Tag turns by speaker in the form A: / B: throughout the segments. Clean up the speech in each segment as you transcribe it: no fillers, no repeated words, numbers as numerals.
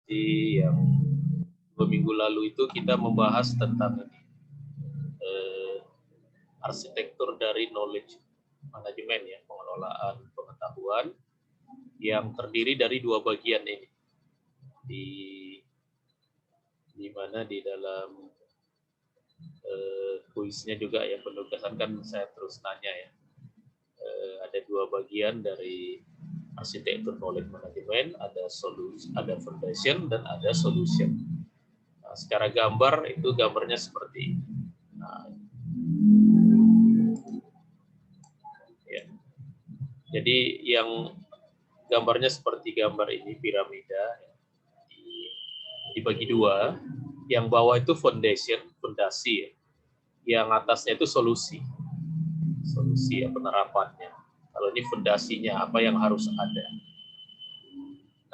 A: Jadi yang 2 minggu lalu itu kita membahas tentang arsitektur dari knowledge management ya, pengelolaan pengetahuan yang terdiri dari 2 bagian ini. Di mana di dalam kuisnya juga ya, penugasan kan saya terus tanya ya. Ada 2 bagian dari arsitektur knowledge management, ada solusi, ada foundation dan ada solution. Nah, secara gambar itu gambarnya seperti ini. Nah, ya. Jadi yang gambarnya seperti gambar ini piramida dibagi 2. Yang bawah itu foundation, fondasi ya. Yang atasnya itu solusi ya, penerapannya. Kalau ini fondasinya, apa yang harus ada.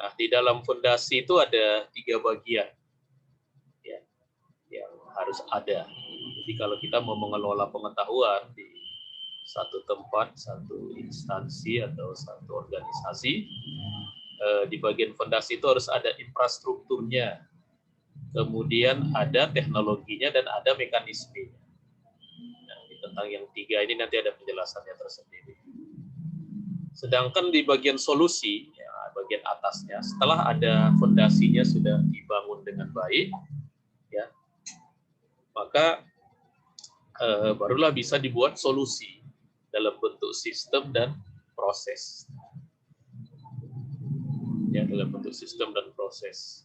A: Nah, di dalam fondasi itu ada 3 bagian ya, yang harus ada. Jadi kalau kita mau mengelola pengetahuan di satu tempat, satu instansi atau satu organisasi, di bagian fondasi itu harus ada infrastrukturnya, kemudian ada teknologinya dan ada mekanismenya. Nah, tentang yang 3 ini nanti ada penjelasannya tersendiri. Sedangkan di bagian solusi, ya, bagian atasnya, setelah ada fondasinya sudah dibangun dengan baik, ya, maka barulah bisa dibuat solusi dalam bentuk sistem dan proses. Ya, dalam bentuk sistem dan proses.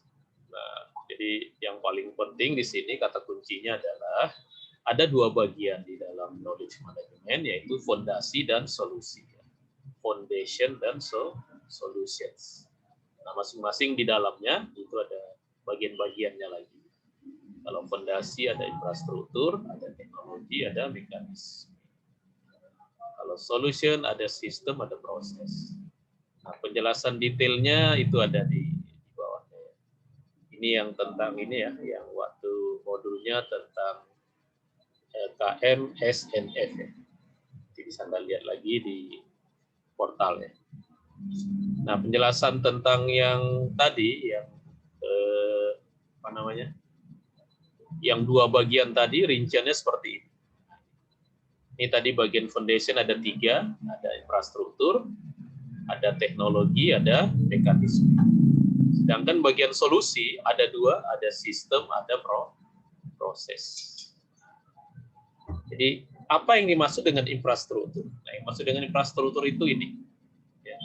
A: Nah, jadi yang paling penting di sini kata kuncinya adalah ada 2 bagian di dalam knowledge management, yaitu fondasi dan solusi. Foundation dan solutions. Nah, masing-masing di dalamnya itu ada bagian-bagiannya lagi. Kalau fondasi ada infrastruktur, ada teknologi, ada mekanisme. Kalau solution ada sistem, ada proses. Nah, penjelasan detailnya itu ada di bawahnya. Ini yang tentang ini ya, yang waktu modulnya tentang KM, SNF ya. Jadi bisa Anda lihat lagi di portalnya. Nah, penjelasan tentang yang tadi, yang apa namanya, yang 2 bagian tadi rinciannya seperti ini. Ini tadi bagian foundation ada 3, ada infrastruktur, ada teknologi, ada mekanisme. Sedangkan bagian solusi ada 2, ada sistem, ada proses. Jadi apa yang dimaksud dengan infrastruktur? Nah, yang maksud dengan infrastruktur itu ini, ya,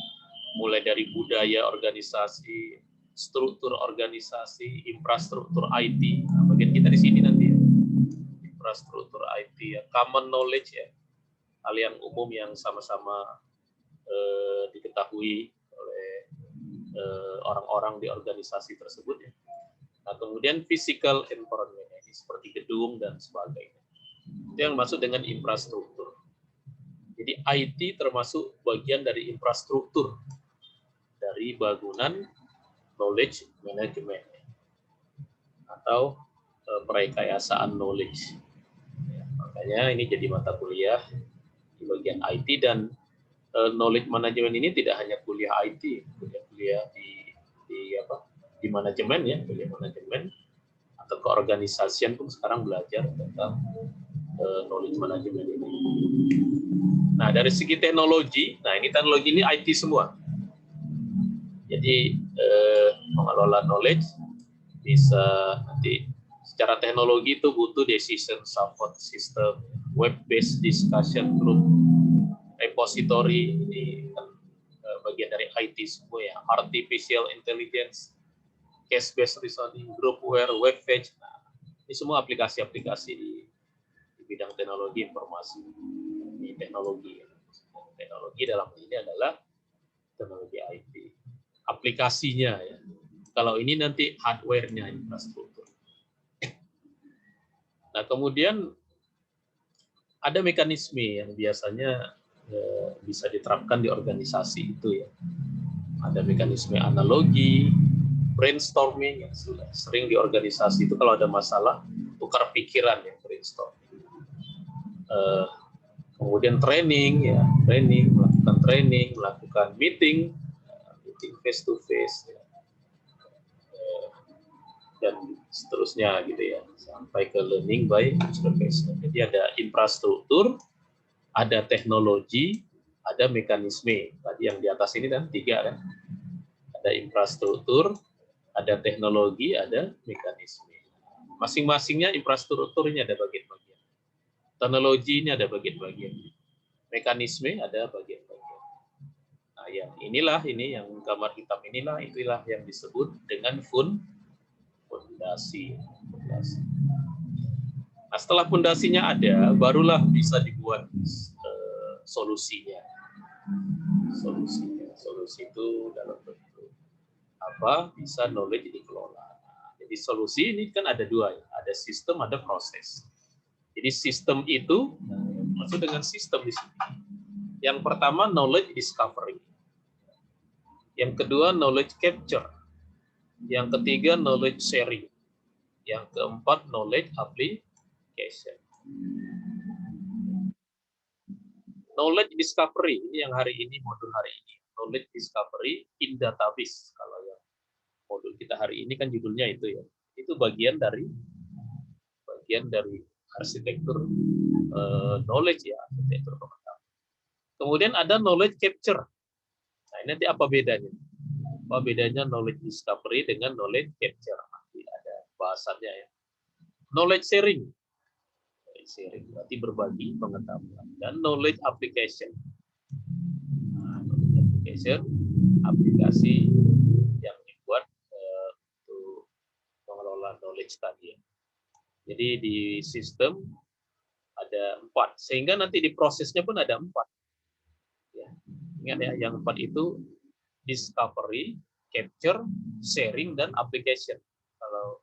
A: mulai dari budaya organisasi, struktur organisasi, infrastruktur IT. Nah, bagian kita di sini nanti ya, infrastruktur IT ya, common knowledge ya, hal yang umum yang sama-sama diketahui oleh orang-orang di organisasi tersebut ya. Nah, kemudian physical environment ya, seperti gedung dan sebagainya. Itu yang maksud dengan infrastruktur. Jadi IT termasuk bagian dari infrastruktur dari bangunan knowledge management atau perekayasaan knowledge. Ya, makanya ini jadi mata kuliah di bagian IT, dan knowledge management ini tidak hanya kuliah IT, kuliah di manajemen ya, kuliah manajemen atau keorganisasian pun sekarang belajar tentang knowledge management ini. Nah, dari segi teknologi, nah ini teknologi ini IT semua. Jadi mengelola knowledge bisa nanti secara teknologi itu butuh decision support system, web-based discussion group, repository, ini kan bagian dari IT semua ya, artificial intelligence, case-based reasoning, groupware, web page. Nah, ini semua aplikasi-aplikasi di bidang teknologi informasi. Ini teknologi. Teknologi dalam ini adalah teknologi IT. Aplikasinya ya. Kalau ini nanti hardware-nya, infrastruktur. Nah, kemudian ada mekanisme yang biasanya bisa diterapkan di organisasi itu ya. Ada mekanisme analogi, brainstorming yang sudah sering di organisasi itu kalau ada masalah tukar pikiran ya, brainstorming. Kemudian training ya, melakukan meeting face to face ya. dan seterusnya gitu ya, sampai ke learning by observation. Jadi ada infrastruktur, ada teknologi, ada mekanisme. Tadi yang di atas ini kan 3 kan. Ada infrastruktur, ada teknologi, ada mekanisme. Masing-masingnya infrastrukturnya ada bagian-bagian. Teknologi ini ada bagian-bagian. Mekanisme ada bagian-bagian. Nah, yang ini yang gambar hitam inilah yang disebut dengan fondasi. Nah, setelah fondasinya ada, barulah bisa dibuat solusinya. Solusi itu dalam bentuk apa? Bisa knowledge dikelola. Nah, jadi solusi ini kan ada 2 ya, ada sistem, ada proses. Jadi sistem itu maksud dengan sistem di sini. Yang pertama knowledge discovery. Yang kedua knowledge capture. Yang ketiga knowledge sharing. Yang keempat knowledge application. Knowledge discovery ini yang hari ini, modul hari ini. Knowledge discovery in database. Kalau yang modul kita hari ini kan judulnya itu ya. Itu bagian dari arsitektur knowledge ya, arsitektur pengetahuan. Kemudian ada knowledge capture. Nah, ini nanti apa bedanya? Apa bedanya knowledge discovery dengan knowledge capture? Nanti ada bahasannya ya. Knowledge sharing. Sharing berarti berbagi pengetahuan, dan knowledge application. Nah, knowledge application, aplikasi yang dibuat untuk mengelola knowledge tadi. Jadi di sistem ada 4, sehingga nanti di prosesnya pun ada 4. Ya. Ingat ya, yang 4 itu discovery, capture, sharing, dan application. Kalau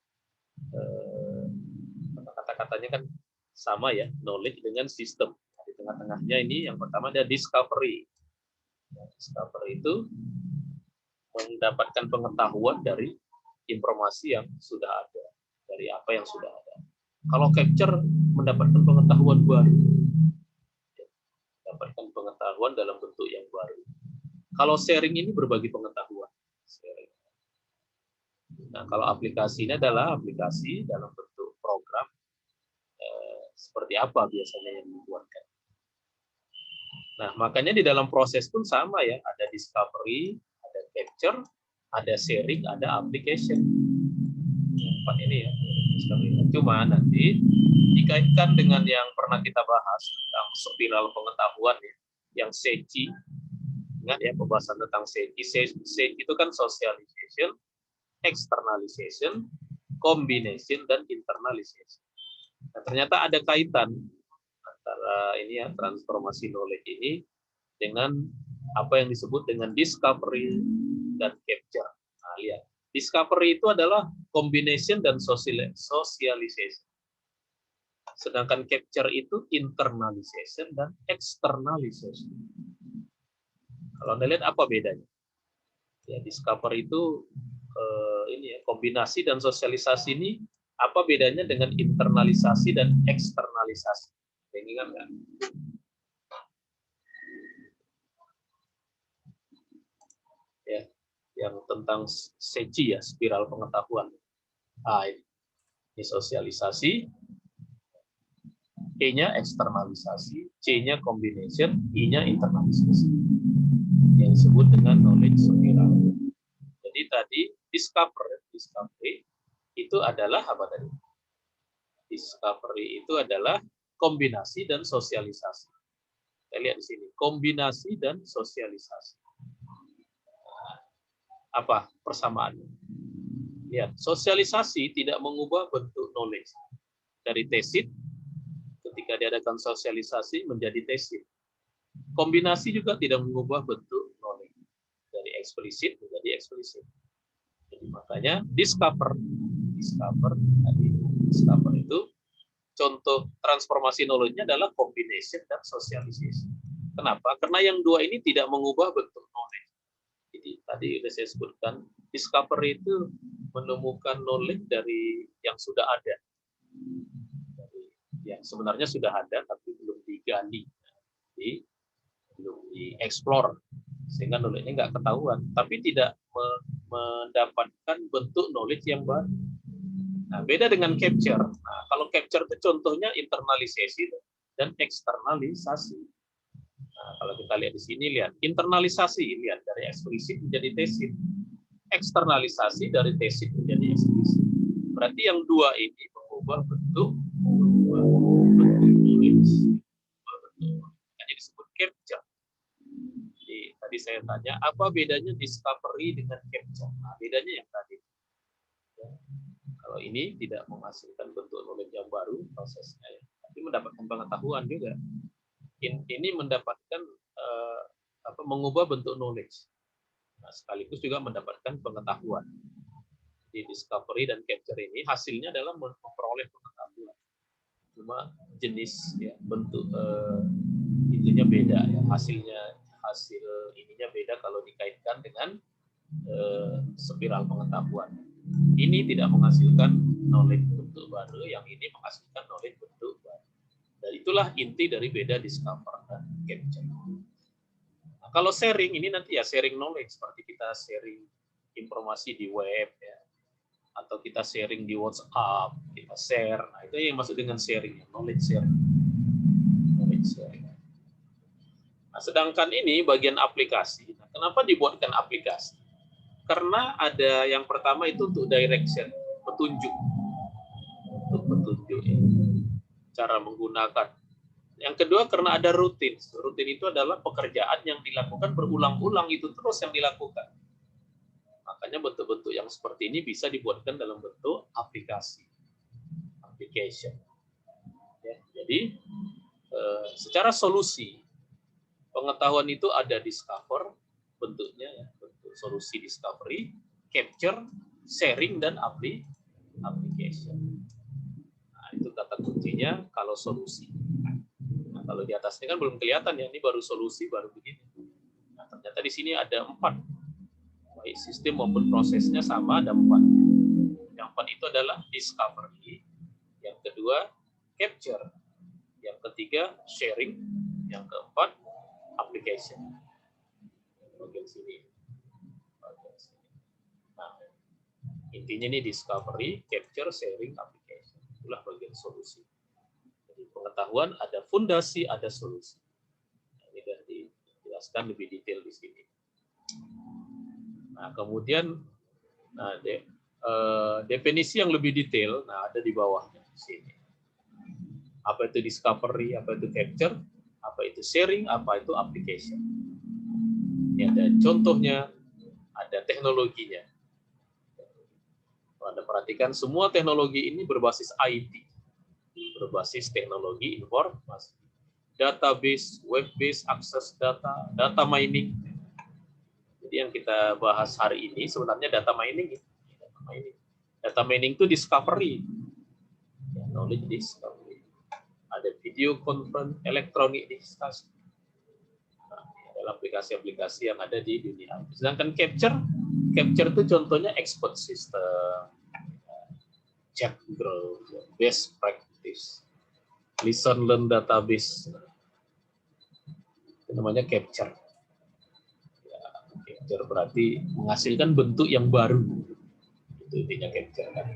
A: kata-katanya kan sama ya, knowledge dengan sistem. Di tengah-tengahnya ini yang pertama ada discovery. Discovery itu mendapatkan pengetahuan dari informasi yang sudah ada, dari apa yang sudah ada. Kalau capture mendapatkan pengetahuan baru, mendapatkan pengetahuan dalam bentuk yang baru. Kalau sharing ini berbagi pengetahuan. Sharing. Nah, kalau aplikasi ini adalah aplikasi dalam bentuk program. Seperti apa biasanya yang dibuatkan. Nah, makanya di dalam proses pun sama ya, ada discovery, ada capture, ada sharing, ada application. 4 ini ya. Cuma nanti dikaitkan dengan yang pernah kita bahas tentang spiral pengetahuan ya, yang SECI. Ingat ya pembahasan tentang SECI. SECI itu kan socialization, externalization, combination, dan internalization. Nah, ternyata ada kaitan antara ini ya, transformasi knowledge ini dengan apa yang disebut dengan discovery dan capture. Nah, lihat. Discovery itu adalah combination dan socialization. Sedangkan capture itu internalization dan externalization. Kalau Anda lihat apa bedanya? Ya, discovery itu ini ya, kombinasi dan sosialisasi ini apa bedanya dengan internalisasi dan eksternalisasi? Ingat nggak? Ya, yang tentang SECI ya, spiral pengetahuan. Ini sosialisasi, E-nya eksternalisasi, C-nya combination, I-nya internalisasi. Yang disebut dengan knowledge spiral. Jadi tadi discovery itu adalah apa tadi? Discovery itu adalah kombinasi dan sosialisasi. Kita lihat di sini, kombinasi dan sosialisasi. Apa persamaannya? Lihat, sosialisasi tidak mengubah bentuk knowledge. Dari tesit, ketika diadakan sosialisasi menjadi tesit. Kombinasi juga tidak mengubah bentuk knowledge. Dari eksplisit menjadi eksplisit. Jadi makanya discover itu contoh transformasi knowledge-nya adalah combination dan socialization. Kenapa? Karena yang 2 ini tidak mengubah bentuk knowledge. Jadi tadi sudah saya sebutkan, discovery itu menemukan knowledge dari yang sudah ada. Yang sebenarnya sudah ada tapi belum digali. Jadi belum dieksplor. Sehingga knowledge-nya nggak ketahuan. Tapi tidak mendapatkan bentuk knowledge yang baru. Nah, beda dengan capture. Nah, kalau capture itu contohnya internalisasi dan eksternalisasi. Nah, kalau kita lihat di sini, lihat internalisasi, lihat dari eksplisit menjadi tesit, eksternalisasi dari tesit menjadi eksplisit. Berarti yang dua ini mengubah bentuk tulis, jadi disebut capture. Jadi tadi saya tanya apa bedanya discovery dengan capture. Nah, bedanya yang tadi. Ya. Kalau ini tidak menghasilkan bentuk knowledge yang baru prosesnya, ya, tapi mendapatkan pengetahuan juga. Ini mendapatkan mengubah bentuk knowledge. Nah, sekaligus juga mendapatkan pengetahuan. Di discovery dan capture ini hasilnya adalah memperoleh pengetahuan. Cuma jenis ya bentuk itunya beda ya, hasil ininya beda kalau dikaitkan dengan spiral pengetahuan. Ini tidak menghasilkan knowledge bentuk baru, yang ini menghasilkan knowledge bentuk baru. Dan itulah inti dari beda discover dan capture. Nah, kalau sharing ini nanti ya sharing knowledge, seperti kita sharing informasi di web ya, atau kita sharing di WhatsApp, kita share. Nah, itu yang maksud dengan sharing, knowledge sharing. Knowledge sharing. Nah, sedangkan ini bagian aplikasi. Nah, kenapa dibuatkan aplikasi? Karena ada yang pertama itu untuk direction, petunjuk. Untuk petunjuk ya, cara menggunakan. Yang kedua karena ada rutin. Rutin itu adalah pekerjaan yang dilakukan berulang-ulang, itu terus yang dilakukan. Makanya bentuk-bentuk yang seperti ini bisa dibuatkan dalam bentuk aplikasi, application. Ya, jadi secara solusi pengetahuan itu ada discover bentuknya, ya, bentuk solusi discovery, capture, sharing, dan application. Nah, itu kata kuncinya kalau solusi. Nah, kalau di atas ini kan belum kelihatan ya, ini baru solusi, baru begini. Nah, ternyata di sini ada 4. Baik sistem maupun prosesnya sama, ada 4. Yang 4 itu adalah discovery, yang kedua capture, yang ketiga sharing, yang keempat application. Bagian sini. Nah, intinya ini discovery, capture, sharing, application. Itulah bagian solusi. Jadi pengetahuan ada fondasi, ada solusi. Nah, ini sudah dijelaskan lebih detail di sini. Nah, kemudian definisi yang lebih detail, nah ada di bawahnya di sini. Apa itu discovery, apa itu capture, apa itu sharing, apa itu application. Ini ada contohnya, ada teknologinya. Kalau Anda perhatikan, semua teknologi ini berbasis IT, berbasis teknologi informasi, database, web-based, akses data, data mining. Jadi yang kita bahas hari ini sebenarnya data mining. Data mining itu discovery, knowledge discovery. Ada video conference, electronic discuss. Nah, adalah aplikasi-aplikasi yang ada di dunia. Sedangkan capture itu contohnya expert system, chat group, best practice, listen learn database. Itu namanya capture. Ya, capture berarti menghasilkan bentuk yang baru. Itu intinya capture kan.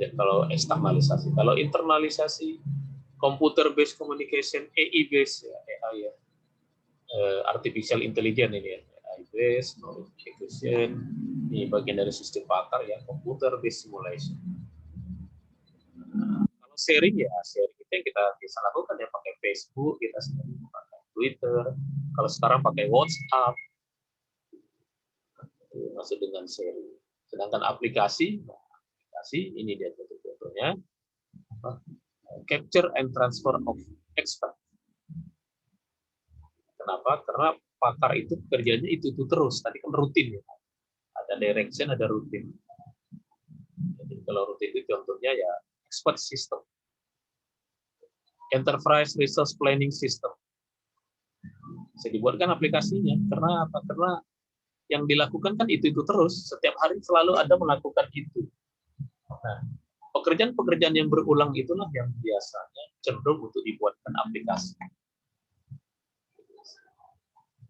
A: Kalau eksternalisasi, kalau internalisasi, computer based communication, AI based ya, AI ya, artificial intelligence ini ya, AI based knowledge acquisition, ini bagian dari sistem pakar ya, computer based simulation. Nah, kalau sharing ya, sharing itu yang kita bisa lakukan ya, pakai Facebook, kita sendiri pakai Twitter, kalau sekarang pakai WhatsApp, masuk dengan sharing. Sedangkan aplikasi ini dia contohnya, capture and transfer of expert. Kenapa? Karena pakar itu kerjanya itu terus. Tadi kan rutin ya. Ada direction, ada rutin. Jadi kalau rutin itu contohnya ya expert system, enterprise resource planning system. Bisa dibuatkan aplikasinya. Karena apa? Karena yang dilakukan kan itu terus. Setiap hari selalu ada melakukan itu. Nah, pekerjaan-pekerjaan yang berulang itulah yang biasanya cenderung untuk dibuatkan aplikasi.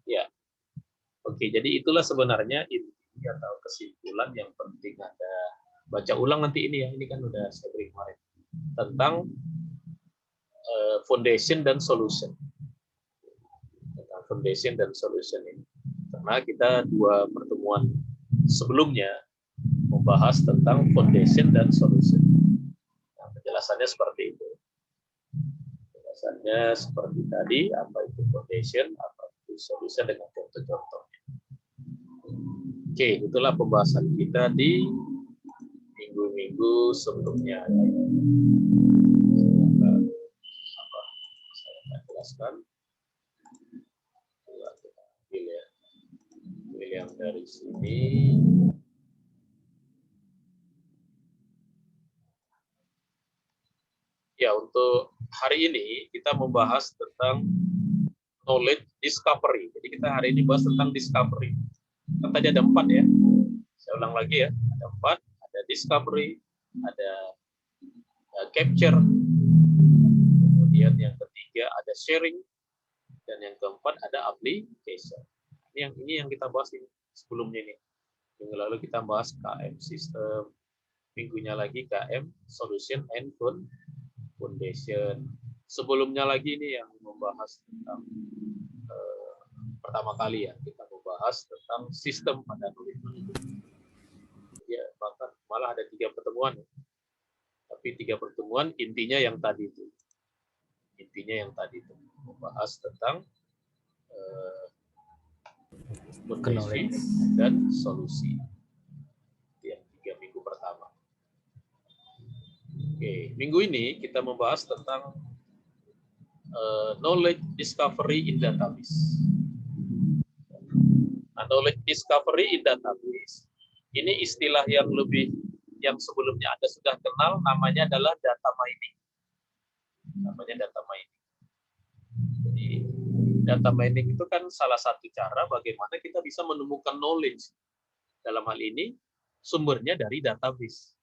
A: Ya, oke. Jadi itulah sebenarnya inti atau kesimpulan yang penting Anda Baca ulang nanti ini kan udah saya beri kemarin tentang foundation dan solution. Tentang foundation dan solution ini. Karena kita 2 pertemuan sebelumnya membahas tentang foundation dan solution. Nah, penjelasannya seperti itu. Penjelasannya seperti tadi, apa itu foundation, apa itu solution dengan contoh-contohnya. Oke, itulah pembahasan kita di minggu-minggu sebelumnya. Apa saya akan jelaskan? Pilih yang dari sini. Ya, untuk hari ini kita membahas tentang knowledge discovery. Jadi kita hari ini bahas tentang discovery. Kan tadi ada 4 ya. Saya ulang lagi ya. Ada 4. Ada discovery, ada capture, kemudian yang ketiga ada sharing, dan yang keempat ada application. Ini yang kita bahas ini sebelumnya ini. Minggu lalu kita bahas KM system, minggunya lagi KM solution and foundation. Sebelumnya lagi ini yang membahas tentang pertama kali ya kita membahas tentang sistem pada knowledge management. Ya, bahkan malah ada 3 pertemuan. Tapi 3 pertemuan intinya yang tadi itu. Intinya yang tadi itu membahas tentang foundation dan solusi. Yang 3 minggu pertama. Oke, minggu ini kita membahas tentang knowledge discovery in database. Nah, knowledge discovery in database ini istilah yang sebelumnya Anda sudah kenal, namanya adalah data mining. Namanya data mining. Jadi data mining itu kan salah satu cara bagaimana kita bisa menemukan knowledge. Dalam hal ini sumbernya dari database.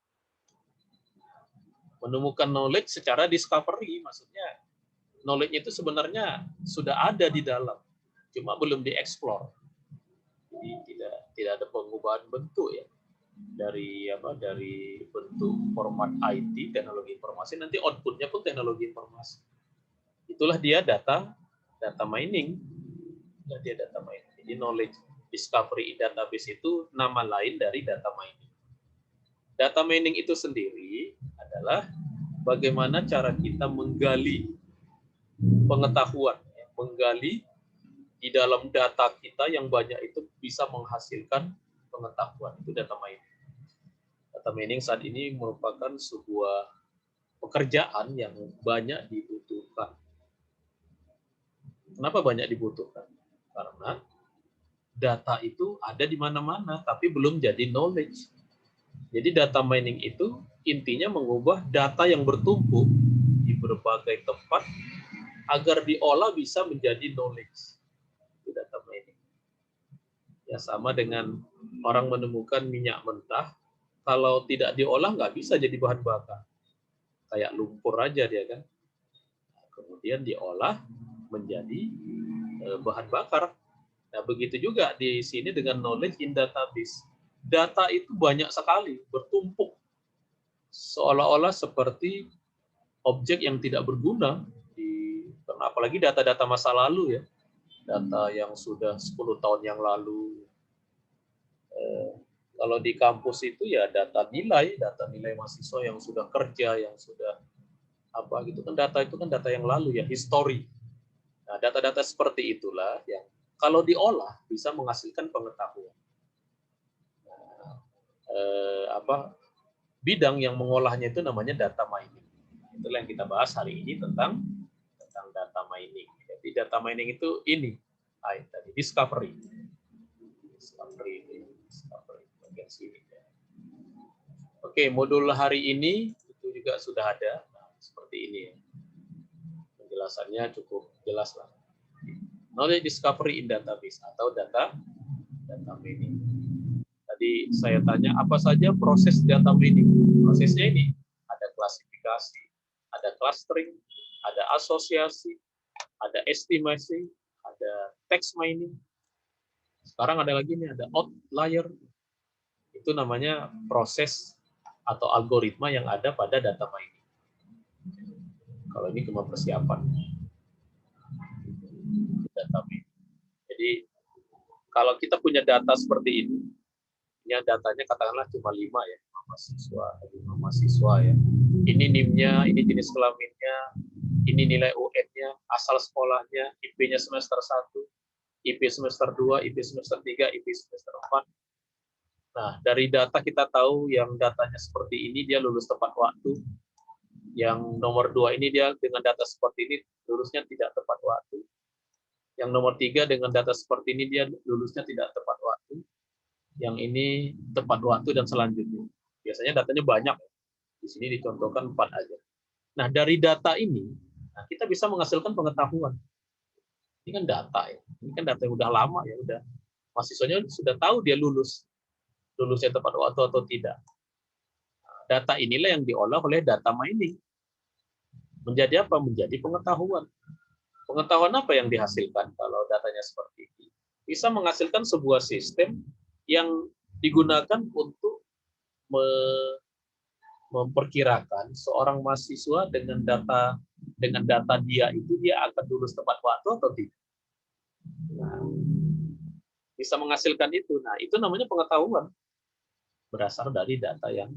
A: Menemukan knowledge secara discovery, maksudnya knowledge itu sebenarnya sudah ada di dalam, cuma belum dieksplor. Jadi tidak ada pengubahan bentuk ya dari bentuk format IT, teknologi informasi, nanti outputnya pun teknologi informasi. Itulah dia data mining. Dia data mining. Jadi knowledge discovery in database itu nama lain dari data mining. Data mining itu sendiri adalah bagaimana cara kita menggali pengetahuan, menggali di dalam data kita yang banyak itu bisa menghasilkan pengetahuan. Itu data mining. Data mining saat ini merupakan sebuah pekerjaan yang banyak dibutuhkan. Kenapa banyak dibutuhkan? Karena data itu ada di mana-mana, tapi belum jadi knowledge. Jadi data mining itu intinya mengubah data yang bertumpuk di berbagai tempat agar diolah bisa menjadi knowledge. Itu data mining. Ya, sama dengan orang menemukan minyak mentah, kalau tidak diolah nggak bisa jadi bahan bakar. Kayak lumpur aja dia kan. Kemudian diolah menjadi bahan bakar. Nah, begitu juga di sini dengan knowledge in database. Data itu banyak sekali, bertumpuk. Seolah-olah seperti objek yang tidak berguna. Apalagi data-data masa lalu ya. Data yang sudah 10 tahun yang lalu. Kalau di kampus itu ya data nilai mahasiswa yang sudah kerja, yang sudah apa gitu kan, data itu kan data yang lalu ya, history. Nah, data-data seperti itulah yang kalau diolah bisa menghasilkan pengetahuan. Nah, bidang yang mengolahnya itu namanya data mining. Itulah yang kita bahas hari ini tentang data mining. Jadi data mining itu ini tadi discovery bagian sini. Oke, modul hari ini itu juga sudah ada. Nah, seperti ini ya. Penjelasannya cukup jelas lah. Knowledge discovery in database atau data mining. Tadi saya tanya apa saja proses data mining. Prosesnya ini ada klasifikasi, ada clustering, ada asosiasi, ada estimasi, ada text mining. Sekarang ada lagi nih, ada outlier. Itu namanya proses atau algoritma yang ada pada data mining. Kalau ini cuma persiapan data mining. Jadi kalau kita punya data seperti ini, datanya katakanlah cuma 5 ya, 5 mahasiswa ya. Ini NIM-nya, ini jenis kelaminnya, ini nilai UN-nya, asal sekolahnya, IP-nya semester 1, IP semester 2, IP semester 3, IP semester 4. Nah, dari data kita tahu yang datanya seperti ini dia lulus tepat waktu. Yang nomor 2 ini dia dengan data seperti ini lulusnya tidak tepat waktu. Yang nomor 3 dengan data seperti ini dia lulusnya tidak tepat waktu. Yang ini tepat waktu dan selanjutnya. Biasanya datanya banyak. Di sini dicontohkan 4 aja. Nah, dari data ini, kita bisa menghasilkan pengetahuan. Ini kan data ya. Ini kan data yang udah lama ya, udah mahasiswanya sudah tahu dia lulusnya tepat waktu atau tidak. Data inilah yang diolah oleh data mining. Menjadi apa? Menjadi pengetahuan. Pengetahuan apa yang dihasilkan kalau datanya seperti ini? Bisa menghasilkan sebuah sistem yang digunakan untuk memperkirakan seorang mahasiswa dengan data dia itu dia akan lulus tepat waktu atau tidak. Nah, bisa menghasilkan itu. Nah, itu namanya pengetahuan berasal dari data yang.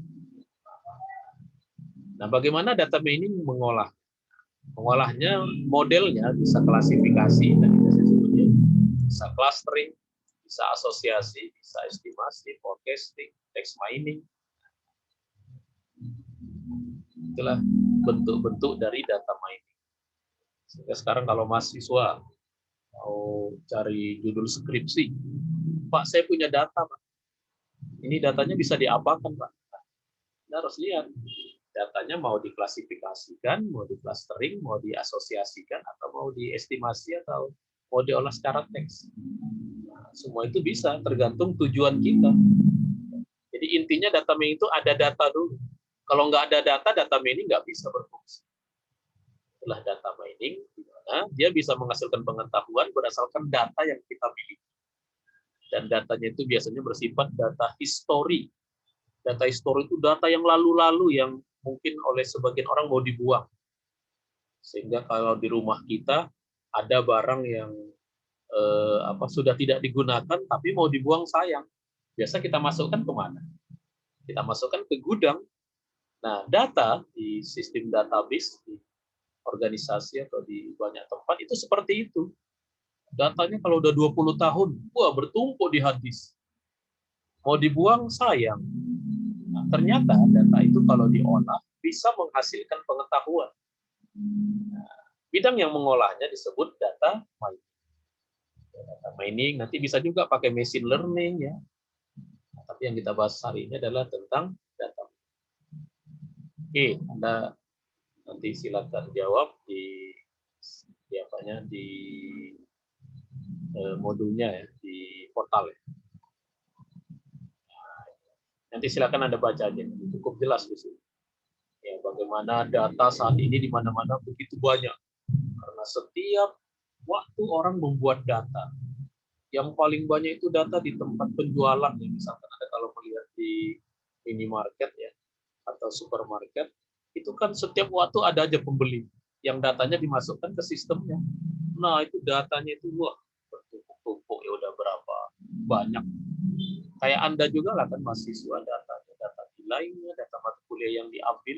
A: Nah, bagaimana data mining mengolah? Mengolahnya modelnya bisa klasifikasi, tadi saya sebutnya, bisa clustering, bisa asosiasi, bisa estimasi, forecasting, text mining. Itulah bentuk-bentuk dari data mining. Sehingga sekarang kalau mahasiswa mau cari judul skripsi, Pak, saya punya data, Pak. Ini datanya bisa diapakan, Pak? Kita harus lihat. Datanya mau diklasifikasikan, mau di-clustering, mau diasosiasikan, atau mau diestimasi, atau mau diolah secara teks. Nah, semua itu bisa, tergantung tujuan kita. Jadi intinya data mining itu ada data dulu. Kalau nggak ada data mining nggak bisa berfungsi. Itulah data mining, di mana dia bisa menghasilkan pengetahuan berdasarkan data yang kita miliki. Dan datanya itu biasanya bersifat data histori. Data histori itu data yang lalu-lalu yang mungkin oleh sebagian orang mau dibuang. Sehingga kalau di rumah kita ada barang yang sudah tidak digunakan tapi mau dibuang sayang. Biasa kita masukkan ke mana? Kita masukkan ke gudang. Nah, data di sistem database di organisasi atau di banyak tempat itu seperti itu. Datanya kalau udah 20 tahun, wah bertumpuk di hard disk. Mau dibuang sayang. Nah, ternyata data itu kalau diolah bisa menghasilkan pengetahuan. Nah, bidang yang mengolahnya disebut data mining. Data mining nanti bisa juga pakai machine learning ya. Nah, tapi yang kita bahas hari ini adalah tentang data. Oke, Anda nanti silakan jawab di modulnya ya, di portal ya. Nanti silakan Anda baca aja, cukup jelas di sini. Ya, bagaimana data saat ini di mana-mana begitu banyak. Karena setiap waktu orang membuat data. Yang paling banyak itu data di tempat penjualan. Ya. Misalkan Anda kalau melihat di minimarket ya, atau supermarket, itu kan setiap waktu ada aja pembeli yang datanya dimasukkan ke sistemnya. Nah, itu datanya itu wah, bertumpuk-tumpuk ya udah berapa banyak. Kayak Anda juga lah kan mahasiswa, data nilainya, data mata kuliah yang diambil,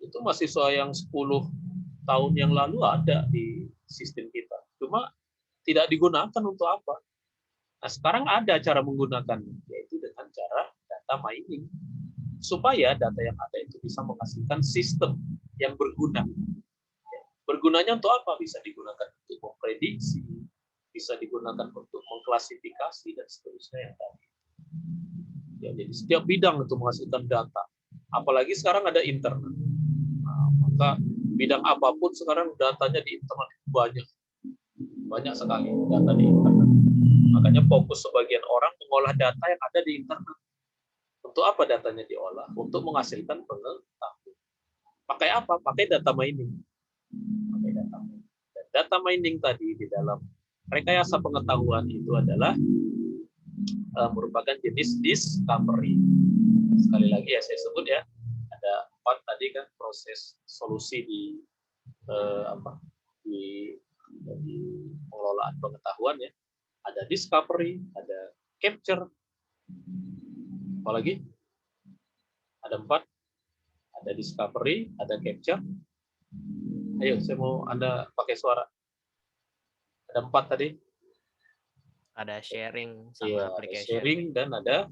A: itu mahasiswa yang 10 tahun yang lalu ada di sistem kita. Cuma tidak digunakan untuk apa. Nah, sekarang ada cara menggunakannya, yaitu dengan cara data mining. Supaya data yang ada itu bisa menghasilkan sistem yang berguna. Bergunanya untuk apa? Bisa digunakan untuk memprediksi, bisa digunakan untuk mengklasifikasi, dan seterusnya yang tadi. Ya, jadi setiap bidang itu menghasilkan data. Apalagi sekarang ada internet. Nah, maka bidang apapun sekarang datanya di internet banyak. Banyak sekali data di internet. Makanya fokus sebagian orang mengolah data yang ada di internet. Untuk apa datanya diolah? Untuk menghasilkan pengetahuan. Pakai apa? Pakai data mining. Pakai data mining. Dan data mining tadi di dalam rekayasa pengetahuan itu adalah merupakan jenis discovery. Sekali lagi ya saya sebut ya, ada 4 tadi kan proses solusi di di pengelolaan pengetahuan ya. Ada discovery, ada capture, apalagi ada 4, ada discovery, ada capture. Ayo, saya mau Anda pakai suara. Ada 4 tadi.
B: Ada sharing sama
A: Iya,
B: application.
A: sharing dan ada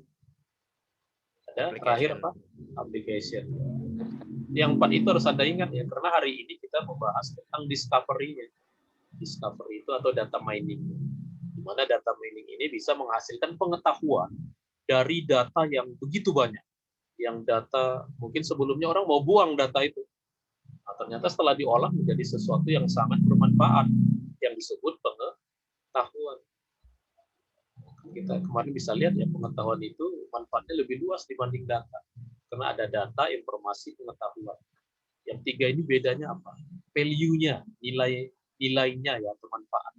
A: terakhir apa? Application. Yang 4 itu harus Anda ingat ya, karena hari ini kita membahas tentang discovery-nya. Discovery itu atau data mining. Di mana data mining ini bisa menghasilkan pengetahuan dari data yang begitu banyak. Yang data mungkin sebelumnya orang mau buang data itu. Nah, ternyata setelah diolah menjadi sesuatu yang sangat bermanfaat yang disebut pengetahuan. Kita kemarin bisa lihat ya, pengetahuan itu manfaatnya lebih luas dibanding data. Karena ada data, informasi, pengetahuan. Yang 3 ini bedanya apa? Value-nya, nilainya ya, atau manfaat.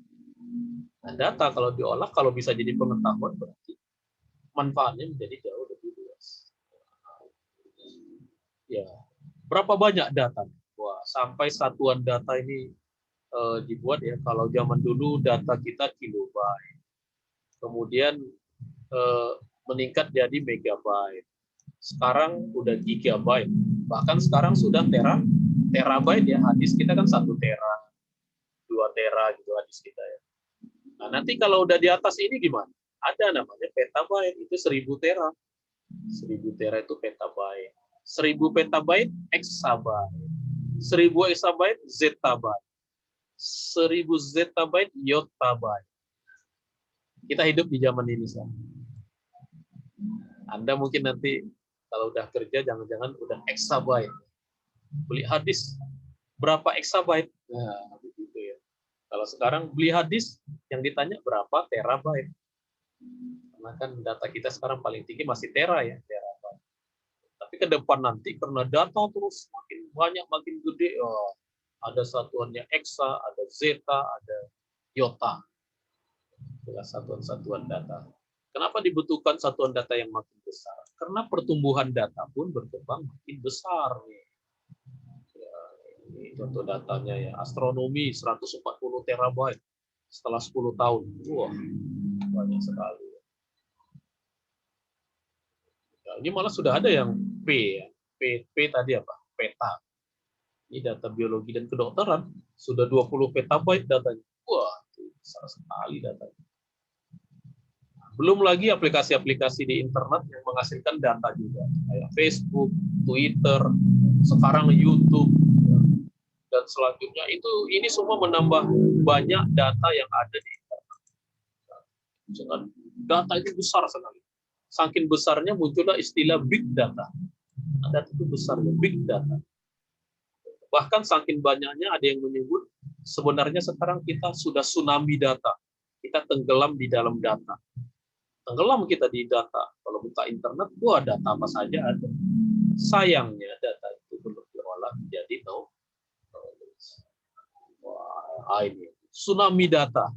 A: Nah, data kalau diolah, kalau bisa jadi pengetahuan, berarti manfaatnya menjadi jauh lebih luas. Ya, berapa banyak data? Wah, sampai satuan data ini dibuat ya. Kalau zaman dulu data kita kilobyte, kemudian meningkat jadi megabyte. Sekarang udah gigabyte, bahkan sekarang sudah terabyte ya. Hadis kita kan 1 tera, 2 tera gitu hadis kita ya. Nah, nanti kalau udah di atas ini gimana? Ada namanya petabyte, itu 1000 tera. 1000 tera itu petabyte. 1000 petabyte exabyte. 1000 exabyte zettabyte. 1000 zettabyte yottabyte. Kita hidup di zaman ini sekarang. Anda mungkin nanti kalau udah kerja jangan-jangan udah exabyte. Beli hadis berapa exabyte? Nah, begitu ya. Kalau sekarang beli hadis yang ditanya berapa terabyte? Karena kan data kita sekarang paling tinggi masih tera ya, terabyte. Tapi ke depan nanti karena data terus makin banyak, makin gede, oh, ada satuannya exa, ada zeta, ada yota. Itulah satuan-satuan data. Kenapa dibutuhkan satuan data yang makin besar? Karena pertumbuhan data pun berkembang makin besar. Ya, ini contoh datanya ya, astronomi 140 terabyte setelah 10 tahun. Wah, banyak sekali. Ya, ini malah sudah ada yang P ya. P tadi apa? Peta. Ini data biologi dan kedokteran. Sudah 20 petabyte datanya. Wah, itu besar sekali datanya. Belum lagi aplikasi-aplikasi di internet yang menghasilkan data juga. Kayak Facebook, Twitter, sekarang YouTube, dan selanjutnya. Ini semua menambah banyak data yang ada di internet. Data itu besar sekali. Saking besarnya muncullah istilah big data. Data itu besarnya, big data. Bahkan saking banyaknya ada yang menyebut sebenarnya sekarang kita sudah tsunami data. Kita tenggelam di dalam data. Tenggelam kita di data. Kalau buka internet, wah data apa saja ada. Sayangnya data itu belum diolah menjadi knowledge. Wah, ini tsunami data.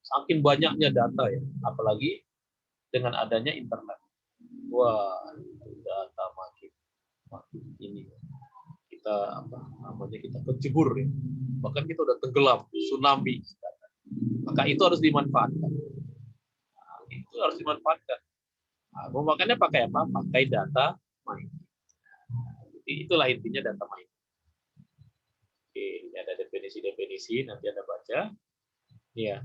A: Saking banyaknya data ya, apalagi dengan adanya internet. Wah, data makin ini kita kecebur ya. Bahkan kita udah tenggelam, tsunami. Maka itu harus dimanfaatkan. Itu harus dimanfaatkan. Nah, makanya pakai apa? Pakai data mining. Itulah intinya data mining. Oke, ini ada definisi-definisi, nanti Anda baca. Ya,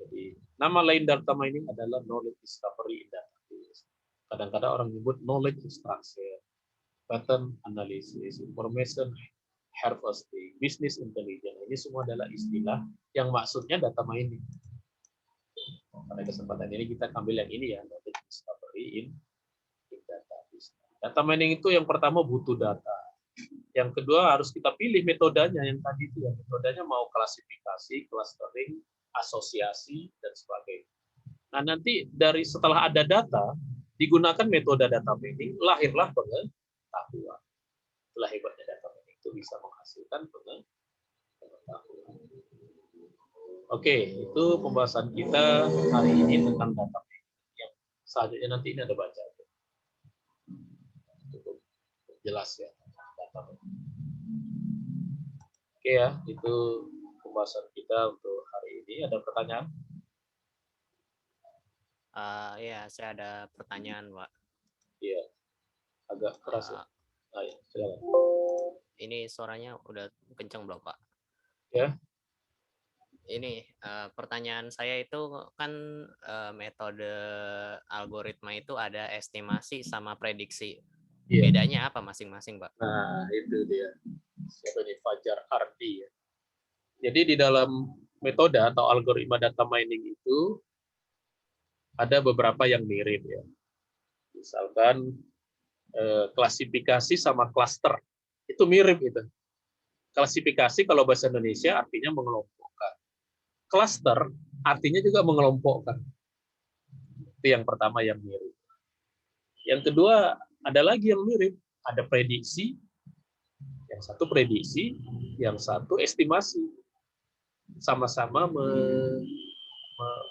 A: jadi nama lain data mining adalah knowledge discovery in database. Kadang-kadang orang menyebut knowledge extraction, pattern analysis, information harvesting, business intelligence. Ini semua adalah istilah yang maksudnya data mining. Pada kesempatan ini kita ambil yang ini ya, knowledge discovery in database. Data mining itu yang pertama butuh data. Yang kedua harus kita pilih metodenya yang tadi itu ya, metodenya mau klasifikasi, clustering, asosiasi dan sebagainya. Nah, nanti dari setelah ada data digunakan metode data mining, lahirlah pengetahuan. Itulah hebatnya data mining, itu bisa menghasilkan pengetahuan. Oke, itu pembahasan kita hari ini tentang data mining. Yang selanjutnya nanti ini ada baca. jelas ya. Oke ya, itu pembahasan kita untuk hari ini. Ada pertanyaan?
B: Ya, saya ada pertanyaan, Pak.
A: Iya, agak keras ya. Ya, silakan.
B: Ini suaranya udah kenceng belum, Pak?
A: Ya.
B: Ini pertanyaan saya itu kan metode algoritma itu ada estimasi sama prediksi.
A: Iya.
B: Bedanya apa masing-masing, Pak?
A: Nah, itu dia. Siapa nih? Fajar Ardi ya. Jadi di dalam metode atau algoritma data mining itu ada beberapa yang mirip ya. Misalkan klasifikasi sama klaster. Itu mirip itu. Klasifikasi kalau bahasa Indonesia artinya mengelompokkan. Klaster artinya juga mengelompokkan. Itu yang pertama yang mirip. Yang kedua, ada lagi yang mirip. Ada prediksi. Yang satu prediksi, yang satu estimasi. Sama-sama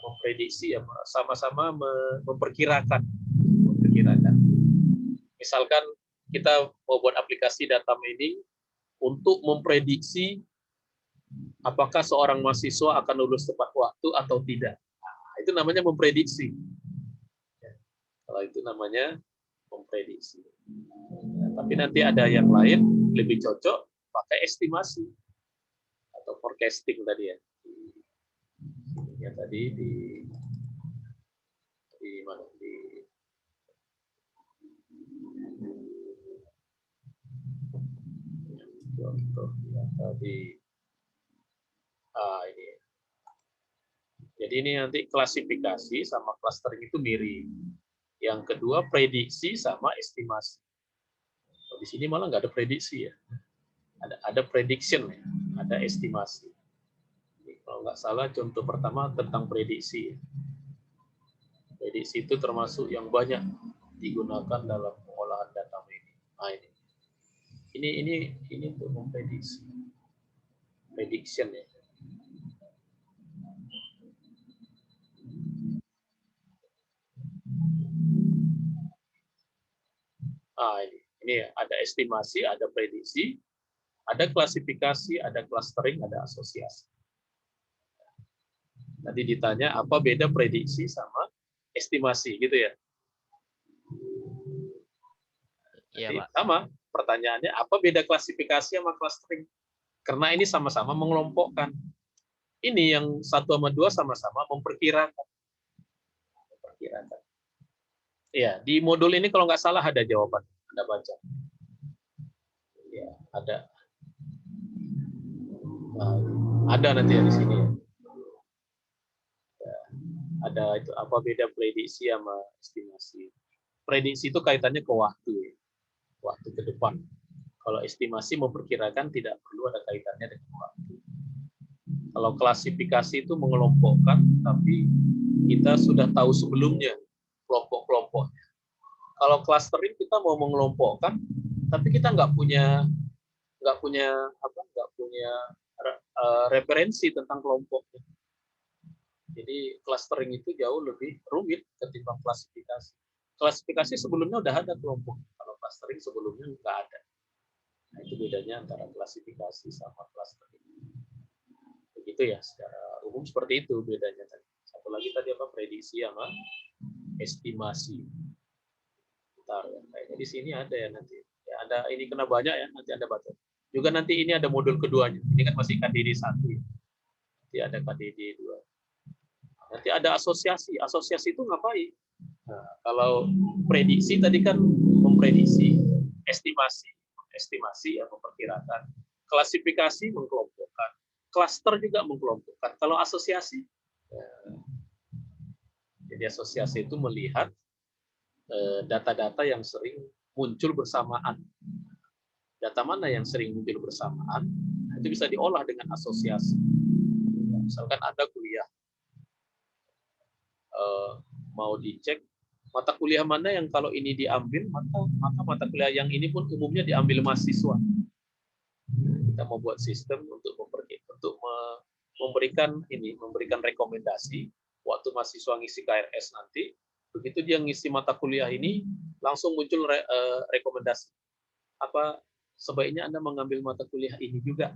A: memprediksi, ya, sama-sama memperkirakan. Misalkan kita mau buat aplikasi data mining untuk memprediksi apakah seorang mahasiswa akan lulus tepat waktu atau tidak. Nah, itu namanya memprediksi. Kalau itu namanya memprediksi. Nah, tapi nanti ada yang lain lebih cocok pakai estimasi atau forecasting tadi ya. Ya tadi di mana di contoh ya tadi ini. Jadi ini nanti klasifikasi sama clustering itu mirip. Yang kedua prediksi sama estimasi. Di sini malah nggak ada prediksi ya. Ada prediction ya, ada estimasi. Jadi, kalau nggak salah contoh pertama tentang prediksi. Prediksi itu termasuk yang banyak digunakan dalam pengolahan data mining. Nah, ini untuk memprediksi. Prediction ya. Ini ada estimasi, ada prediksi, ada klasifikasi, ada clustering, ada asosiasi. Tadi ditanya apa beda prediksi sama estimasi gitu ya.
B: Iya, Pak.
A: Sama pertanyaannya apa beda klasifikasi sama clustering? Karena ini sama-sama mengelompokkan. Ini yang 1 sama 2 sama-sama memperkirakan. Ya, di modul ini kalau nggak salah ada jawaban. Anda baca. Ya, ada. Nah, ada nanti ya di sini ya. Ada itu apa beda prediksi sama estimasi. Prediksi itu kaitannya ke waktu, waktu ke depan. Kalau estimasi memperkirakan tidak perlu ada kaitannya dengan waktu. Kalau klasifikasi itu mengelompokkan, tapi kita sudah tahu sebelumnya kelompok-kelompoknya. Kalau clustering kita mau mengelompokkan, tapi kita nggak punya referensi tentang kelompoknya. Jadi clustering itu jauh lebih rumit ketimbang klasifikasi. Klasifikasi sebelumnya udah ada kelompok, kalau clustering sebelumnya nggak ada. Nah, itu bedanya antara klasifikasi sama clustering. Begitu ya, secara umum seperti itu bedanya tadi. Satu lagi tadi apa? Prediksi sama estimasi. Bentar ya, kayaknya di sini ada ya nanti. Ya, ada ini kena banyak ya, nanti Anda baca. Juga nanti ini ada modul keduanya. Ini kan masih KDD 1 ya. Nanti ada KDD 2. Nanti ada asosiasi. Asosiasi itu ngapain? Nah, kalau prediksi tadi kan memprediksi, estimasi yang memperkirakan, klasifikasi mengkelompokkan, cluster juga mengkelompokkan. Kalau asosiasi, jadi asosiasi itu melihat data-data yang sering muncul bersamaan. Data mana yang sering muncul bersamaan, itu bisa diolah dengan asosiasi. Misalkan ada kuliah, mau dicek mata kuliah mana yang kalau ini diambil, maka mata kuliah yang ini pun umumnya diambil mahasiswa. Kita mau buat sistem untuk memberikan rekomendasi waktu mahasiswa ngisi KRS nanti, begitu dia ngisi mata kuliah ini langsung muncul rekomendasi. apa sebaiknya Anda mengambil mata kuliah ini juga.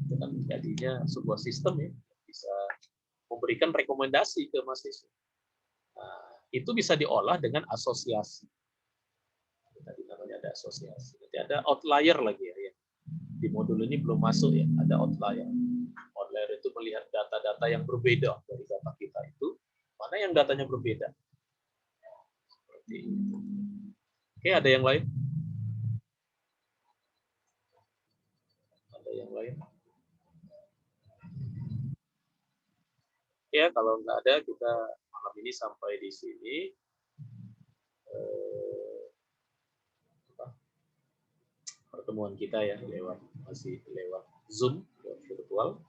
A: Itu kan jadinya sebuah sistem ya, bisa memberikan rekomendasi ke mahasiswa. Nah, itu bisa diolah dengan asosiasi. Tadi namanya ada asosiasi. Nanti ada outlier lagi ya, yang di modul ini belum masuk ya, ada outlier. Outlier itu melihat data-data yang berbeda dari data kita itu, mana yang datanya berbeda. Seperti itu. Oke, ada yang lain? Ada yang lain? Ya, kalau nggak ada, kita malam ini sampai di sini. Pertemuan kita ya, masih lewat Zoom, virtual.